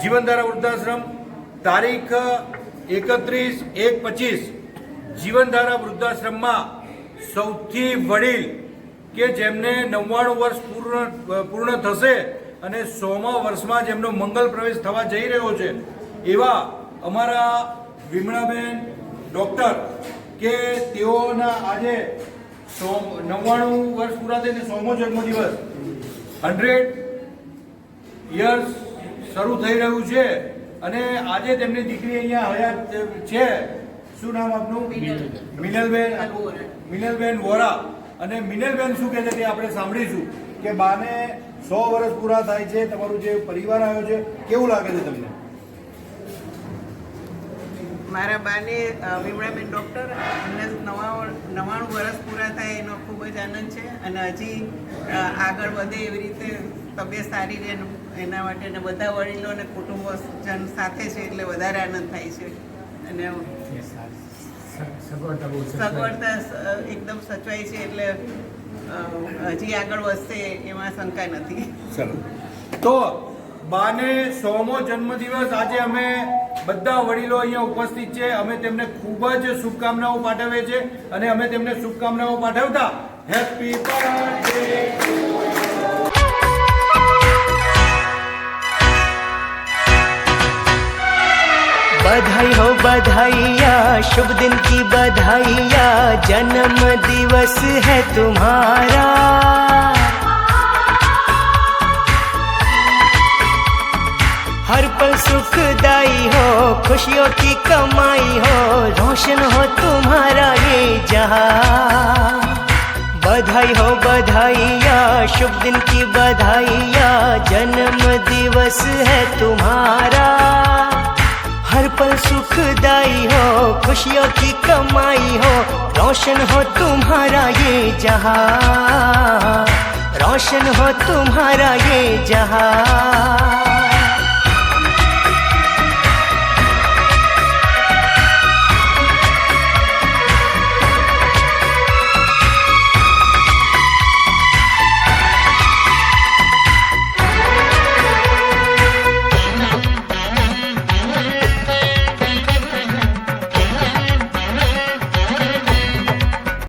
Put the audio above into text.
જીવનધારા વૃદ્ધાશ્રમ તારીખ 31/1/25 જીવનધારા વૃદ્ધાશ્રમમાં સૌથી વડીલ કે જેમને 99 વર્ષ પૂર્ણ થશે અને 100મા વર્ષમાં જેમનો મંગલ પ્રવેશ થવા જઈ રહ્યો છે એવા અમારા વિમળાબેન ડૉક્ટર કે તેઓના આજે 99 વર્ષ પૂરા થઈને 100મો જન્મદિવસ 100 યર્સ શરૂ થઈ રહ્યું છે અને આજે તેમની દીકરી અહીંયા હયાત છે. શું નામ આપનું? મિનલબેન વોરા. અને મિનલબેન શું કહે છે તે આપણે સાંભળીશું કે બાને 100 વર્ષ પૂરા થાય છે. તમારું જે પરિવાર આવ્યો છે કેવું લાગે છે તમને? મારા બાને વિમળાબેન ડૉક્ટર એમને 99 વર્ષ પૂરા થાય એનો ખૂબ જ આનંદ છે અને હજી આગળ વધે એવી રીતે તબિયત સારી રહે એના માટે અને બધા વડીલો અને કુટુંબજન સાથે છે એટલે વધારે આનંદ થાય છે અને સગવડતા એકદમ સચવાય છે એટલે હજી આગળ વધશે એમાં શંકા નથી. તો બાને 100મો જન્મદિવસ આજે અમે બધા વડીલો અહીંયા ઉપસ્થિત છે. અમે તેમને ખૂબ જ શુભકામનાઓ પાઠવીએ છીએ અને અમે તેમને શુભકામનાઓ પાઠવતા હેપી બર્થડે. बधाई हो बधाइयाँ, शुभ दिन की बधाइयाँ, जन्म दिवस है तुम्हारा. हर पल सुखदाई हो, खुशियों की कमाई हो, रोशन हो तुम्हारा ये जहां. बधाई हो बधाइयाँ, शुभ दिन की बधाइयाँ, जन्म दिवस है तुम्हारा. हर पल सुखदाई हो, खुशियों की कमाई हो, रोशन हो तुम्हारा ये जहां, रोशन हो तुम्हारा ये जहां.